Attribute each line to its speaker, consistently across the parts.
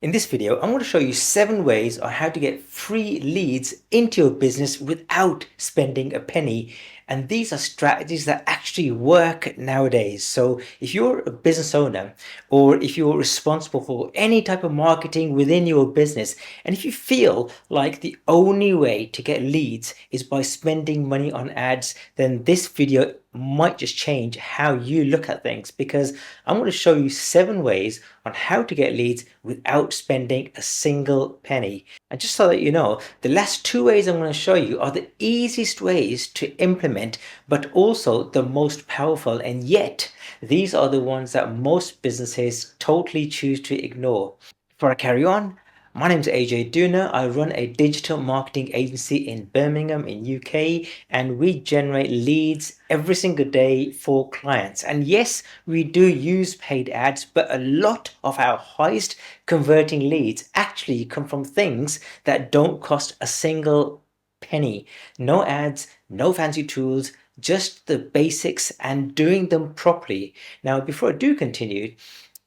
Speaker 1: In this video, I'm going to show you 7 ways on how to get free leads into your business without spending a penny. And these are strategies that actually work nowadays. So if you're a business owner or if you're responsible for any type of marketing within your business, and if you feel like the only way to get leads is by spending money on ads, then this video might just change how you look at things, because I'm going to show you 7 ways on how to get leads without spending a single penny. And just so that you know, the last 2 ways I'm going to show you are the easiest ways to implement, but also the most powerful, and yet these are the ones that most businesses totally choose to ignore. Before I carry on, my name is AJ Duna. I run a digital marketing agency in Birmingham in UK, and we generate leads every single day for clients. And yes, we do use paid ads, but a lot of our highest converting leads actually come from things that don't cost a single penny. No ads, no fancy tools, just the basics and doing them properly. Now, before I do continue,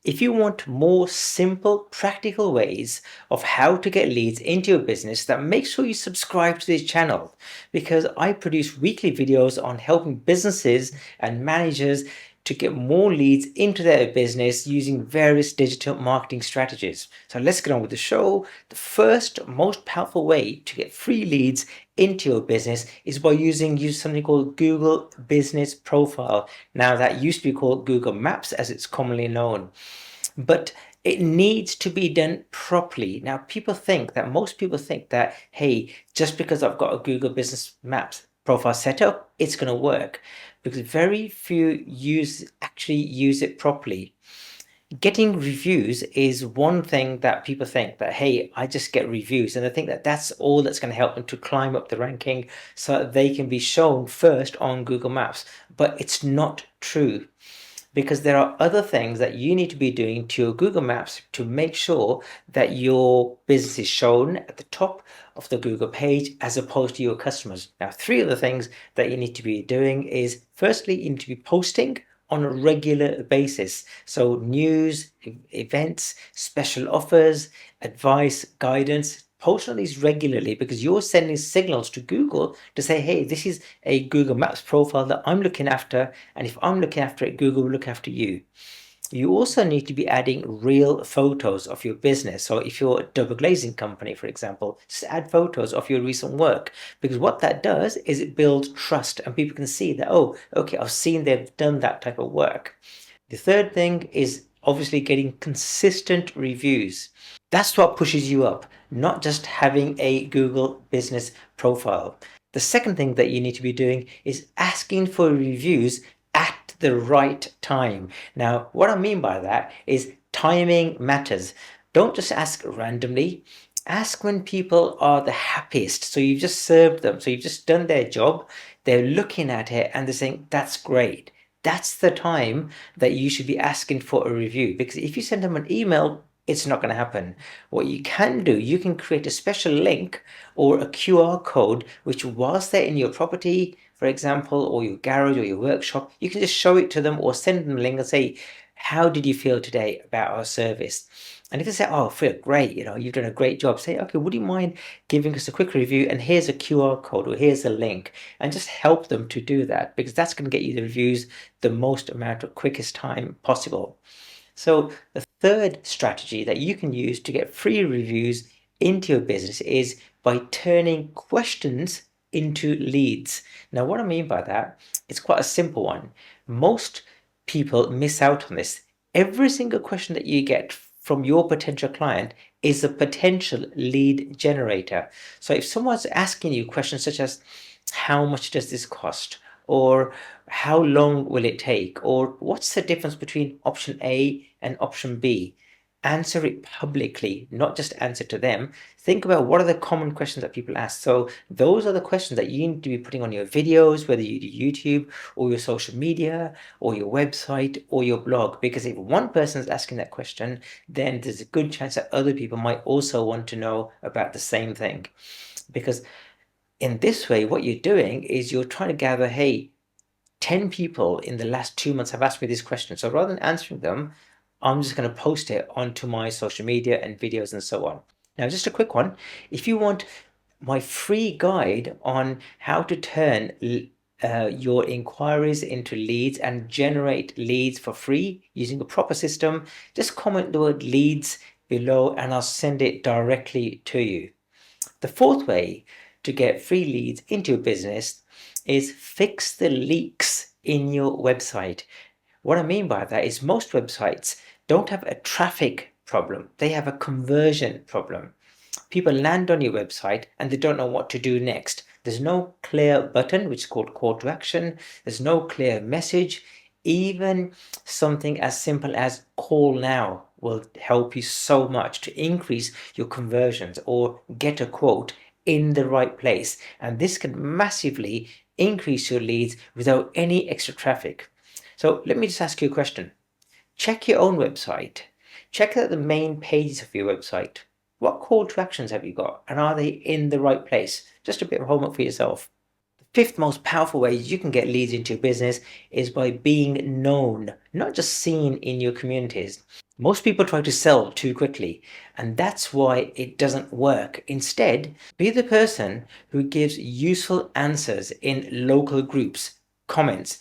Speaker 1: if you want more simple, practical ways of how to get leads into your business, then make sure you subscribe to this channel, because I produce weekly videos on helping businesses and managers to get more leads into their business using various digital marketing strategies. So let's get on with the show. The first most powerful way to get free leads into your business is by using something called Google Business Profile. Now, that used to be called Google Maps as it's commonly known, but it needs to be done properly. Now, most people think that, hey, just because I've got a Google Business Maps profile set up, it's going to work, because very few actually use it properly. Getting reviews is one thing that people think that, hey, I just get reviews, and I think that that's all that's going to help them to climb up the ranking so that they can be shown first on Google Maps. But it's not true, because there are other things that you need to be doing to your Google Maps to make sure that your business is shown at the top of the Google page as opposed to your customers. Now, 3 of the things that you need to be doing is, firstly, you need to be posting on a regular basis. So news, events, special offers, advice, guidance. Post on these regularly, because you're sending signals to Google to say, hey, this is a Google Maps profile that I'm looking after, and if I'm looking after it, Google will look after you. You also need to be adding real photos of your business. So if you're a double glazing company, for example, just add photos of your recent work, because what that does is it builds trust, and people can see that, oh, okay, I've seen they've done that type of work. The third thing is obviously getting consistent reviews. That's what pushes you up, not just having a Google business profile. The second thing that you need to be doing is asking for reviews at the right time. Now, what I mean by that is timing matters. Don't just ask randomly. Ask when people are the happiest. So you've just served them. So you've just done their job. They're looking at it and they're saying, that's great. That's the time that you should be asking for a review, because if you send them an email, it's not going to happen. What you can do, you can create a special link or a QR code, which whilst they're in your property, for example, or your garage or your workshop, you can just show it to them or send them a link and say, how did you feel today about our service? And if they say, oh, I feel great, you've done a great job, say, okay, would you mind giving us a quick review? And here's a QR code or here's a link, and just help them to do that, because that's going to get you the reviews the most amount of quickest time possible. So the third strategy that you can use to get free reviews into your business is by turning questions into leads. Now, what I mean by that, it's quite a simple one. Most people miss out on this. Every single question that you get from your potential client is a potential lead generator. So if someone's asking you questions such as, how much does this cost? Or how long will it take? Or what's the difference between option A and option B? Answer it publicly, not just answer to them. Think about what are the common questions that people ask. So those are the questions that you need to be putting on your videos, whether you do YouTube or your social media or your website or your blog. Because if one person is asking that question, then there's a good chance that other people might also want to know about the same thing. Because in this way, what you're doing is you're trying to gather, hey, 10 people in the last 2 months have asked me this question. So rather than answering them, I'm just going to post it onto my social media and videos and so on. Now, just a quick one. If you want my free guide on how to turn your inquiries into leads and generate leads for free using a proper system, just comment the word leads below and I'll send it directly to you. The fourth way to get free leads into your business is fix the leaks in your website. What I mean by that is most websites don't have a traffic problem, they have a conversion problem. People land on your website and they don't know what to do next. There's no clear button, which is called call to action. There's no clear message. Even something as simple as call now will help you so much to increase your conversions or get a quote in the right place. And this can massively increase your leads without any extra traffic. So let me just ask you a question. Check your own website. Check out the main pages of your website. What call to actions have you got? And are they in the right place? Just a bit of homework for yourself. The fifth most powerful way you can get leads into your business is by being known, not just seen in your communities. Most people try to sell too quickly, and that's why it doesn't work. Instead, be the person who gives useful answers in local groups, comments,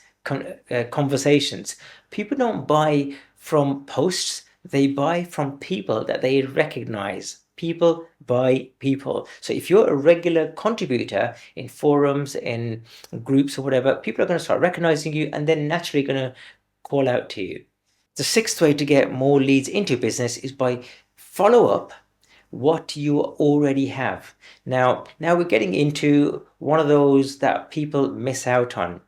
Speaker 1: conversations. People don't buy from posts, they buy from people that they recognize. People buy people. So if you're a regular contributor in forums, in groups or whatever, people are going to start recognizing you and then naturally going to call out to you. The sixth way to get more leads into your business is by follow up what you already have. Now we're getting into one of those that people miss out on.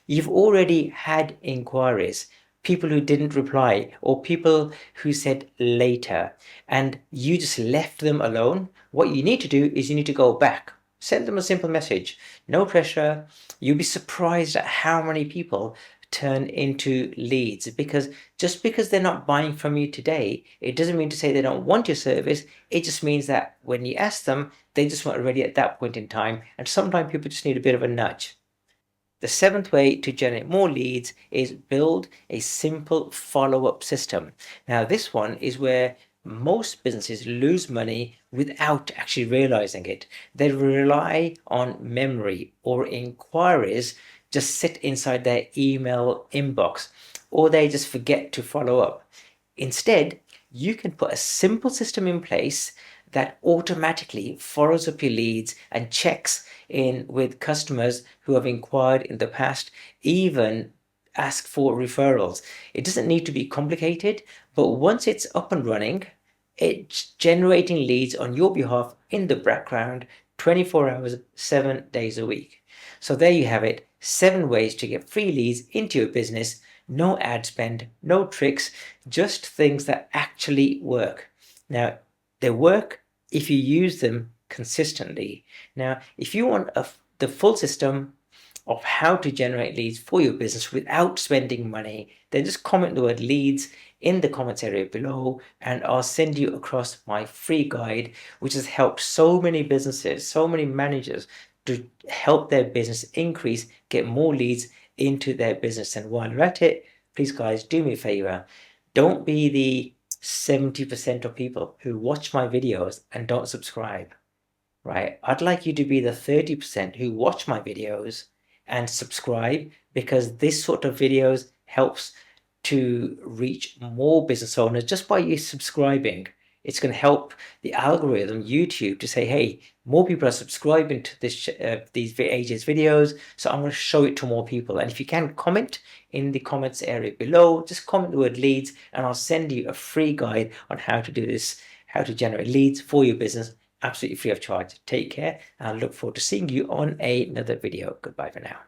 Speaker 1: You've already had inquiries, people who didn't reply or people who said later, and you just left them alone. What you need to do is you need to go back, send them a simple message, no pressure. You'll be surprised at how many people turn into leads, because just because they're not buying from you today, it doesn't mean to say they don't want your service. It just means that when you ask them, they just weren't ready at that point in time, and sometimes people just need a bit of a nudge. The seventh way to generate more leads is build a simple follow-up system. Now, this one is where most businesses lose money without actually realizing it. They rely on memory, or inquiries just sit inside their email inbox, or they just forget to follow up. Instead, you can put a simple system in place that automatically follows up your leads and checks in with customers who have inquired in the past, even ask for referrals. It doesn't need to be complicated, but once it's up and running, it's generating leads on your behalf in the background 24 hours, 7 days a week. So there you have it, 7 ways to get free leads into your business. No ad spend, no tricks, just things that actually work. Now, they work if you use them consistently. Now, if you want the full system of how to generate leads for your business without spending money, then just comment the word leads in the comments area below and I'll send you across my free guide, which has helped so many businesses, so many managers to help their business increase, get more leads into their business. And while you're at it, please guys, do me a favor. Don't be the 70% of people who watch my videos and don't subscribe, right? I'd like you to be the 30% who watch my videos and subscribe, because this sort of videos helps to reach more business owners just by you subscribing. It's going to help the algorithm, YouTube, to say, hey, more people are subscribing to these AJ's videos, so I'm going to show it to more people. And if you can, comment in the comments area below, just comment the word leads, and I'll send you a free guide on how to do this, how to generate leads for your business, absolutely free of charge. Take care, and I look forward to seeing you on another video. Goodbye for now.